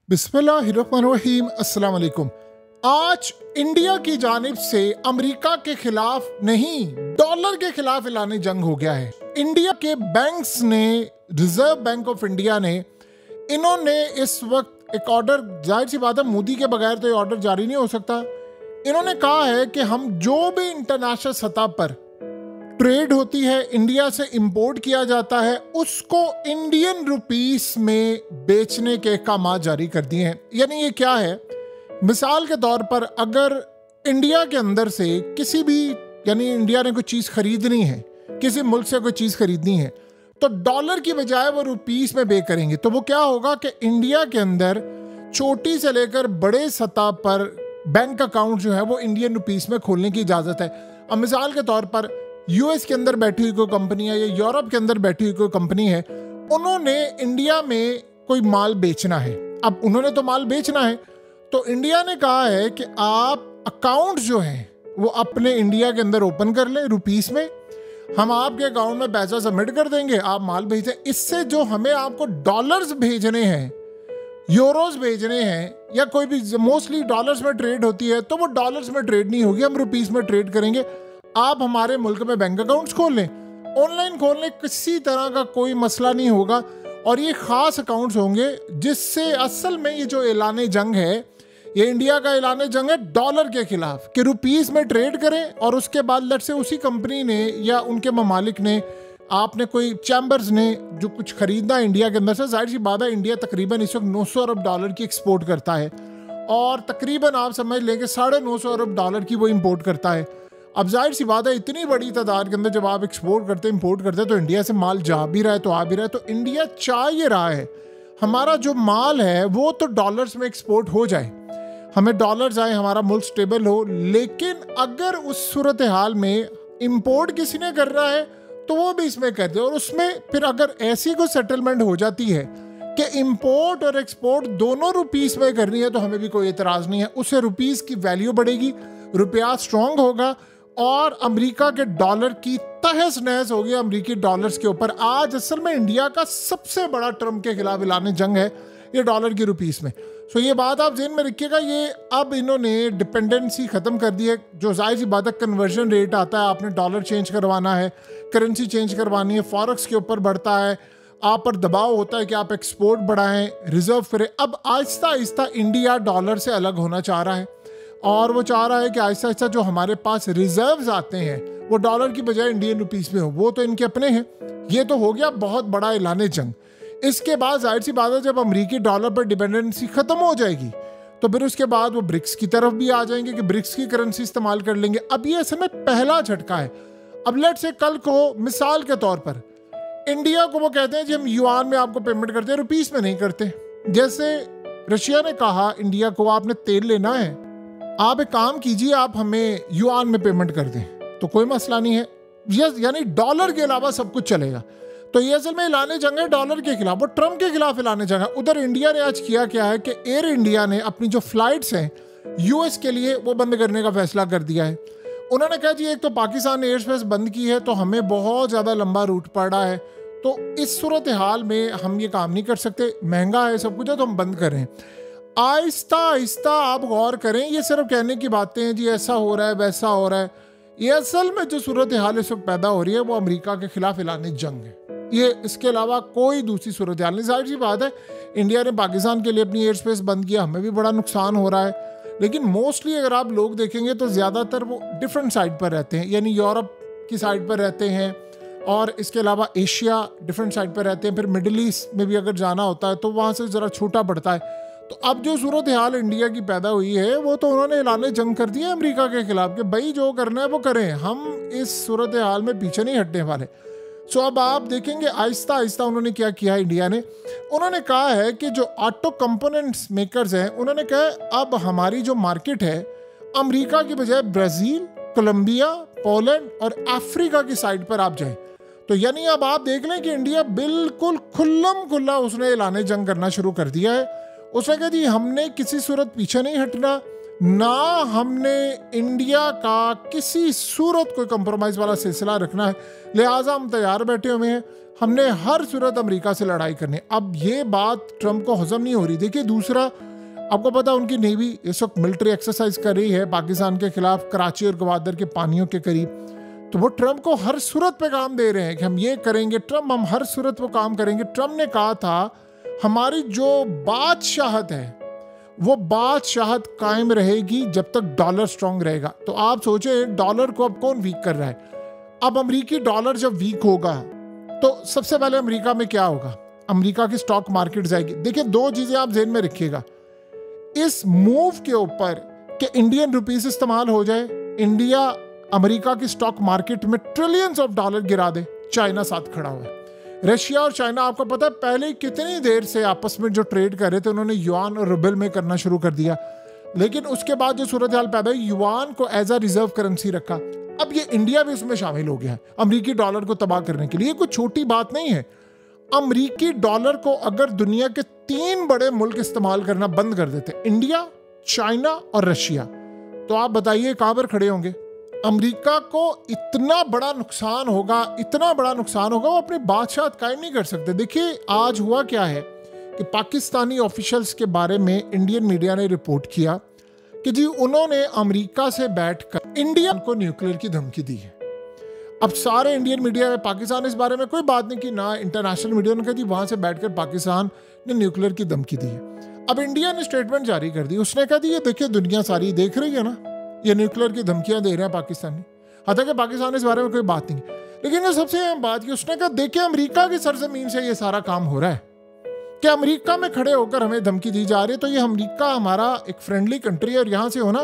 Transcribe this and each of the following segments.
बिस्मिल्लाहिर्रहमानिर्रहीम। अस्सलाम वालेकुम। आज इंडिया की जानिब से अमेरिका के खिलाफ नहीं, डॉलर के खिलाफ ऐलान जंग हो गया है। इंडिया के बैंक्स ने, रिजर्व बैंक ऑफ इंडिया ने, इन्होंने इस वक्त एक ऑर्डर, जाहिर सी बात है मोदी के बगैर तो ये ऑर्डर जारी नहीं हो सकता। इन्होंने कहा है कि हम जो भी इंटरनेशनल सतह पर ट्रेड होती है, इंडिया से इंपोर्ट किया जाता है, उसको इंडियन रुपीस में बेचने के अहकाम जारी कर दिए हैं। यानी ये क्या है, मिसाल के तौर पर अगर इंडिया के अंदर से किसी भी, यानी इंडिया ने कोई चीज़ खरीदनी है, किसी मुल्क से कोई चीज़ खरीदनी है, तो डॉलर की बजाय वो रुपीस में पे करेंगे। तो वो क्या होगा कि इंडिया के अंदर छोटी से लेकर बड़े सतह पर बैंक अकाउंट जो है वो इंडियन रुपीस में खोलने की इजाज़त है। अब मिसाल के तौर पर यूएस के अंदर बैठी हुई कोई कंपनी है या यूरोप के अंदर बैठी हुई कोई कंपनी है, उन्होंने इंडिया में कोई माल बेचना है। अब उन्होंने तो माल बेचना है, तो इंडिया ने कहा है कि आप अकाउंट जो है वो अपने इंडिया के अंदर ओपन कर लें रुपीस में, हम आपके अकाउंट में पैसा सबमिट कर देंगे, आप माल भेजें। इससे जो हमें आपको डॉलर्स भेजने हैं, यूरोज भेजने हैं, या कोई भी मोस्टली डॉलर्स में ट्रेड होती है, तो वो डॉलर्स में ट्रेड नहीं होगी, हम रुपीस में ट्रेड करेंगे। आप हमारे मुल्क में बैंक अकाउंट्स खोल लें, ऑनलाइन खोल लें, किसी तरह का कोई मसला नहीं होगा। और ये खास अकाउंट्स होंगे जिससे असल में ये जो ऐलान जंग है, ये इंडिया का ऐलान जंग है डॉलर के खिलाफ, कि रुपीस में ट्रेड करें। और उसके बाद लट से उसी कंपनी ने या उनके ममालिक ने, आपने कोई चैम्बर्स ने जो कुछ खरीदना इंडिया के अंदर से, जाहिर सी बात है इंडिया तकरीबन इस वक्त 900 अरब डॉलर की एक्सपोर्ट करता है, और तकरीबन आप समझ लें कि 950 अरब डॉलर की वो इंपोर्ट करता है। अब जाहिर सी बात है इतनी बड़ी तादाद के अंदर जब आप एक्सपोर्ट करते इंपोर्ट करते तो इंडिया से माल जा भी रहा है तो आ भी रहा है। तो इंडिया चाह ये रहा है हमारा जो माल है वो तो डॉलर्स में एक्सपोर्ट हो जाए, हमें डॉलर्स आए, हमारा मुल्क स्टेबल हो। लेकिन अगर उस सूरत हाल में इंपोर्ट किसी ने कर रहा है तो वो भी इसमें कर दे, और उसमें फिर अगर ऐसी कोई सेटलमेंट हो जाती है कि इंपोर्ट और एक्सपोर्ट दोनों रुपीस में करनी है तो हमें भी कोई एतराज़ नहीं है। उससे रुपीस की वैल्यू बढ़ेगी, रुपया स्ट्रॉन्ग होगा, और अमेरिका के डॉलर की तहस नहस होगी अमेरिकी डॉलर्स के ऊपर। आज असल में इंडिया का सबसे बड़ा ट्रम्प के खिलाफ ऐलान जंग है ये डॉलर की रुपीस में। सो ये बात आप ज़हन में रखिएगा। ये अब इन्होंने डिपेंडेंसी ख़त्म कर दी है, जो जाहिर सी बात है कन्वर्जन रेट आता है, आपने डॉलर चेंज करवाना है, करेंसी चेंज करवानी है, फॉरेक्स के ऊपर बढ़ता है, आप पर दबाव होता है कि आप एक्सपोर्ट बढ़ाएं, रिजर्व करें। अब आहिस्ता आहिस्ता इंडिया डॉलर से अलग होना चाह रहा है, और वो चाह रहा है कि आहिस्ता आहिस्ता जो हमारे पास रिजर्व्स आते हैं वो डॉलर की बजाय इंडियन रुपीस में हो। वो तो इनके अपने हैं। ये तो हो गया बहुत बड़ा ऐलान जंग। इसके बाद जाहिर सी बात है जब अमेरिकी डॉलर पर डिपेंडेंसी खत्म हो जाएगी तो फिर उसके बाद वो ब्रिक्स की तरफ भी आ जाएंगे कि ब्रिक्स की करेंसी इस्तेमाल कर लेंगे। अब ये असल में पहला झटका है। अब लेट से कल को मिसाल के तौर पर इंडिया को वो कहते हैं जी हम युआन में आपको पेमेंट करते हैं, रुपीस में नहीं करते। जैसे रशिया ने कहा इंडिया को आपने तेल लेना है, आप एक काम कीजिए, आप हमें युआन में पेमेंट कर दें, तो कोई मसला नहीं है। यानी डॉलर के अलावा सब कुछ चलेगा। तो ये असल में ऐलान जंग है डॉलर के खिलाफ, वो ट्रम्प के खिलाफ ऐलान जंग है। उधर इंडिया ने आज किया क्या है कि एयर इंडिया ने अपनी जो फ्लाइट्स हैं यूएस के लिए वो बंद करने का फैसला कर दिया है। उन्होंने कहा जी एक तो पाकिस्तान ने एयर स्पेस बंद की है तो हमें बहुत ज़्यादा लंबा रूट पड़ रहा है, तो इस सूरत हाल में हम ये काम नहीं कर सकते, महंगा है सब कुछ है, तो हम बंद करें। आहिस्ता आहिस्ता आप गौर करें, ये सिर्फ कहने की बातें हैं जी ऐसा हो रहा है वैसा हो रहा है। ये असल में जो सूरत हाल इस वक्त पैदा हो रही है वो अमेरिका के खिलाफ ऐलान जंग है। ये इसके अलावा कोई दूसरी सूरत हाल नहीं। जाहिर सी बात है इंडिया ने पाकिस्तान के लिए अपनी एयर स्पेस बंद किया, हमें भी बड़ा नुकसान हो रहा है। लेकिन मोस्टली अगर आप लोग देखेंगे तो ज़्यादातर वो डिफरेंट साइड पर रहते हैं, यानी यूरोप की साइड पर रहते हैं, और इसके अलावा एशिया डिफरेंट साइड पर रहते हैं। फिर मिडिल ईस्ट में भी अगर जाना होता है तो वहाँ से ज़रा छोटा पड़ता है। तो अब जो सूरत हाल इंडिया की पैदा हुई है वो तो उन्होंने ऐलान जंग कर दिया अमेरिका के खिलाफ कि भाई जो करना है वो करें, हम इस सूरत हाल में पीछे नहीं हटने वाले। सो अब आप देखेंगे आहिस्ता आहिस्ता उन्होंने क्या किया इंडिया ने, उन्होंने कहा है कि जो ऑटो कंपोनेंट्स मेकर्स हैं, उन्होंने कहा अब हमारी जो मार्केट है अमेरिका की बजाय ब्राज़ील, कोलंबिया, पोलैंड और अफ्रीका की साइड पर आप जाएं। तो यानी अब आप देख लें कि इंडिया बिल्कुल खुल्लम खुल्ला उसने ऐलान जंग करना शुरू कर दिया है। उसने कहा जी हमने किसी सूरत पीछे नहीं हटना, ना हमने इंडिया का किसी सूरत कोई कंप्रोमाइज वाला सिलसिला रखना है, लिहाजा हम तैयार बैठे हुए हैं, हमने हर सूरत अमेरिका से लड़ाई करनी है। अब ये बात ट्रंप को हजम नहीं हो रही। देखिए दूसरा, आपको पता उनकी नेवी इस वक्त मिलिट्री एक्सरसाइज कर रही है पाकिस्तान के खिलाफ कराची और गवादर के पानियों के करीब, तो वो ट्रंप को हर सूरत पे काम दे रहे हैं कि हम ये करेंगे ट्रंप, हम हर सूरत पे काम करेंगे। ट्रंप ने कहा था हमारी जो बादशाहत है वो बादशाहत कायम रहेगी जब तक डॉलर स्ट्रांग रहेगा। तो आप सोचे डॉलर को अब कौन वीक कर रहा है? अब अमेरिकी डॉलर जब वीक होगा तो सबसे पहले अमेरिका में क्या होगा? अमेरिका की स्टॉक मार्केट जाएगी। देखिए दो चीजें आप ज़हन में रखिएगा इस मूव के ऊपर कि इंडियन रुपीस इस्तेमाल हो जाए, इंडिया अमेरिका की स्टॉक मार्केट में ट्रिलियंस ऑफ डॉलर गिरा दे। चाइना साथ खड़ा हुआ है। रशिया और चाइना आपको पता है पहले कितनी देर से आपस में जो ट्रेड कर रहे थे उन्होंने युआन और रूबल में करना शुरू कर दिया, लेकिन उसके बाद जो सूरत हाल पैदा हुई युआन को एज अ रिजर्व करेंसी रखा। अब ये इंडिया भी उसमें शामिल हो गया है अमेरिकी डॉलर को तबाह करने के लिए। कोई छोटी बात नहीं है। अमेरिकी डॉलर को अगर दुनिया के 3 बड़े मुल्क इस्तेमाल करना बंद कर देते, इंडिया, चाइना और रशिया, तो आप बताइए कहां पर खड़े होंगे? अमेरिका को इतना बड़ा नुकसान होगा, इतना बड़ा नुकसान होगा, वो अपनी बादशाहत कायम नहीं कर सकते। देखिए आज हुआ क्या है कि पाकिस्तानी ऑफिशियल्स के बारे में इंडियन मीडिया ने रिपोर्ट किया कि जी उन्होंने अमेरिका से बैठकर इंडिया को न्यूक्लियर की धमकी दी है। अब सारे इंडियन मीडिया में पाकिस्तान इस बारे में कोई बात नहीं की, ना इंटरनेशनल मीडिया ने कहा जी वहां से बैठकर पाकिस्तान ने न्यूक्लियर की धमकी दी है। अब इंडिया ने स्टेटमेंट जारी कर दी, उसने कहा दी ये देखिए दुनिया सारी देख रही है ना, ये न्यूक्लियर की धमकियां दे रहे हैं पाकिस्तानी। हालांकि पाकिस्तान इस बारे में कोई बात नहीं, लेकिन ये सबसे अहम बात की उसने कहा देखिए अमेरिका की सरजमीन से ये सारा काम हो रहा है कि अमेरिका में खड़े होकर हमें धमकी दी जा रही है। तो ये अमेरिका हमारा एक फ्रेंडली कंट्री है और यहाँ से होना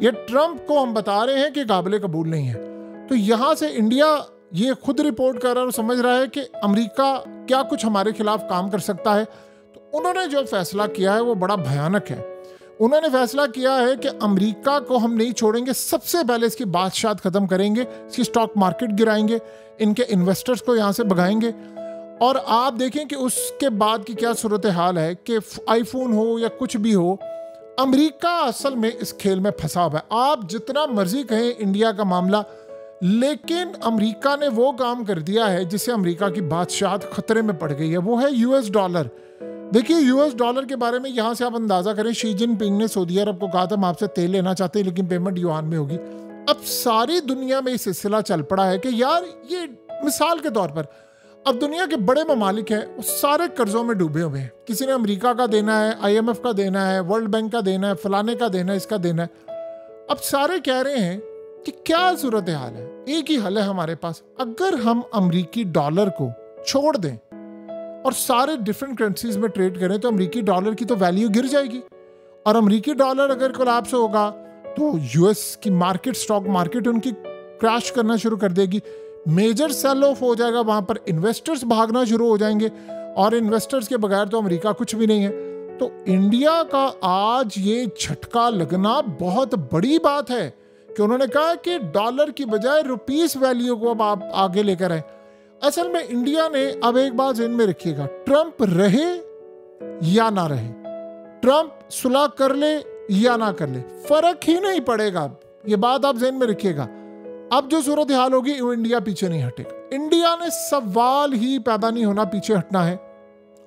ये ट्रंप को हम बता रहे हैं कि काबिल कबूल नहीं है। तो यहाँ से इंडिया ये खुद रिपोर्ट कर रहा है और समझ रहा है कि अमेरिका क्या कुछ हमारे खिलाफ काम कर सकता है। तो उन्होंने जो फैसला किया है वो बड़ा भयानक है। उन्होंने फैसला किया है कि अमेरिका को हम नहीं छोड़ेंगे, सबसे पहले इसकी बादशाहत खत्म करेंगे, इसकी स्टॉक मार्केट गिराएंगे, इनके इन्वेस्टर्स को यहाँ से भगाएंगे। और आप देखें कि उसके बाद की क्या सूरत हाल है कि आईफोन हो या कुछ भी हो, अमेरिका असल में इस खेल में फंसा हुआ है। आप जितना मर्जी कहें इंडिया का मामला, लेकिन अमेरिका ने वो काम कर दिया है जिससे अमेरिका की बादशाहत खतरे में पड़ गई है, वो है यूएस डॉलर। देखिए यूएस डॉलर के बारे में यहाँ से आप अंदाजा करें, शी जिनपिंग ने सऊदी अरब को कहा था हम आपसे तेल लेना चाहते हैं लेकिन पेमेंट युआन में होगी। अब सारी दुनिया में ये सिलसिला चल पड़ा है कि यार ये मिसाल के तौर पर अब दुनिया के बड़े ममालिक हैं वो सारे कर्जों में डूबे हुए हैं। किसी ने अमेरिका का देना है, IMF का देना है, वर्ल्ड बैंक का देना है, फलाने का देना है, इसका देना है। अब सारे कह रहे हैं कि क्या सूरत हाल है, एक ही हल है हमारे पास, अगर हम अमेरिकी डॉलर को छोड़ दें और सारे डिफरेंट करेंसीज में ट्रेड करें तो अमेरिकी डॉलर की तो वैल्यू गिर जाएगी। और अमेरिकी डॉलर अगर कोलैप्स होगा तो यूएस की मार्केट, स्टॉक मार्केट उनकी क्रैश करना शुरू कर देगी, मेजर सेल ऑफ हो जाएगा, वहां पर इन्वेस्टर्स भागना शुरू हो जाएंगे और इन्वेस्टर्स के बगैर तो अमेरिका कुछ भी नहीं है। तो इंडिया का आज ये झटका लगना बहुत बड़ी बात है कि उन्होंने कहा कि डॉलर की बजाय रुपीस वैल्यू को अब आप आगे लेकर आए। असल में इंडिया ने अब एक बात ज़हन में रखिएगा, ट्रंप रहे या ना रहे, ट्रंप सुलह कर ले या ना कर ले, फर्क ही नहीं पड़ेगा। ये बात आप ज़हन में रखिएगा। अब जो सूरत हाल होगी वो इंडिया पीछे नहीं हटेगा। इंडिया ने सवाल ही पैदा नहीं होना पीछे हटना है।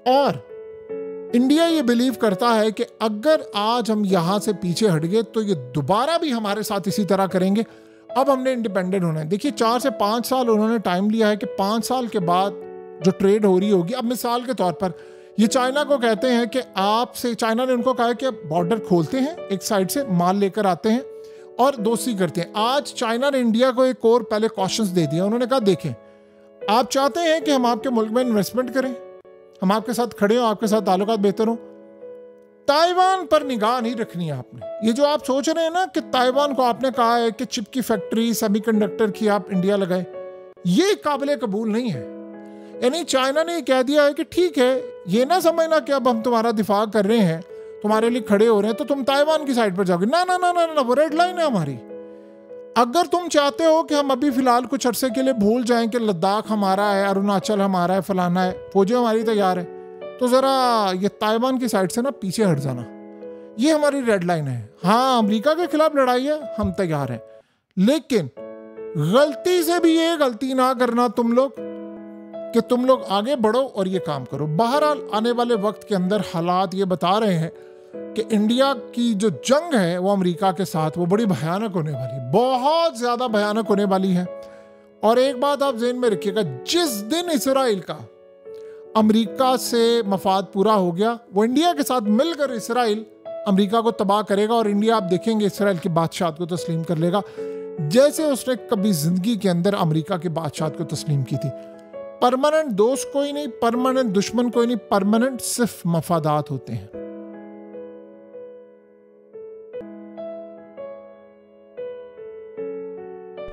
और इंडिया ये बिलीव करता है कि अगर आज हम यहां से पीछे हट गए तो ये दोबारा भी हमारे साथ इसी तरह करेंगे। अब हमने इंडिपेंडेंट होना है। देखिए 4 से 5 साल उन्होंने टाइम लिया है कि 5 साल के बाद जो ट्रेड हो रही होगी, अब मिसाल के तौर पर ये चाइना को कहते हैं कि आपसे, चाइना ने उनको कहा है कि बॉर्डर खोलते हैं, एक साइड से माल लेकर आते हैं और दोस्ती करते हैं। आज चाइना ने इंडिया को एक और पहले कॉशंस दे दिया। उन्होंने कहा देखें आप चाहते हैं कि हम आपके मुल्क में इन्वेस्टमेंट करें, हम आपके साथ खड़े हो, आपके साथ ताल्लुकात बेहतर हो, ताइवान पर निगाह नहीं रखनी है आपने। ये जो आप सोच रहे हैं ना कि ताइवान को आपने कहा है कि चिप की फैक्ट्री, सेमीकंडक्टर की आप इंडिया लगाए, ये काबिल कबूल नहीं है। यानी चाइना ने कह दिया है कि ठीक है, ये ना समझना कि अब हम तुम्हारा दिफा कर रहे हैं, तुम्हारे लिए खड़े हो रहे हैं तो तुम ताइवान की साइड पर जाओगे। ना ना ना ना ना, वो रेड लाइन है हमारी। अगर तुम चाहते हो कि हम अभी फिलहाल कुछ अरसे के लिए भूल जाएं कि लद्दाख हमारा है, अरुणाचल हमारा है, फलाना है, फौजें हमारी तैयार है, तो ज़रा ये ताइवान की साइड से ना पीछे हट जाना। ये हमारी रेड लाइन है। हाँ, अमेरिका के खिलाफ लड़ाई है, हम तैयार हैं, लेकिन गलती से भी ये गलती ना करना तुम लोग कि तुम लोग आगे बढ़ो और ये काम करो। बहरहाल आने वाले वक्त के अंदर हालात ये बता रहे हैं कि इंडिया की जो जंग है वो अमेरिका के साथ वो बड़ी भयानक होने वाली, बहुत ज्यादा भयानक होने वाली है। और एक बात आप ज़हन में रखिएगा, जिस दिन इसराइल का अमेरिका से मफाद पूरा हो गया, वो इंडिया के साथ मिलकर इसराइल अमेरिका को तबाह करेगा और इंडिया आप देखेंगे इसराइल की बादशाह को तस्लीम कर लेगा, जैसे उसने कभी जिंदगी के अंदर अमेरिका के बादशाह को तस्लीम की थी। परमानेंट दोस्त कोई नहीं, परमानेंट दुश्मन कोई नहीं, परमानेंट सिर्फ मफादात होते हैं।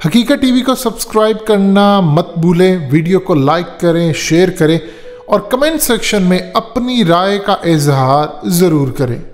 हकीकत टीवी को सब्सक्राइब करना मत भूलें, वीडियो को लाइक करें, शेयर करें और कमेंट सेक्शन में अपनी राय का इजहार जरूर करें।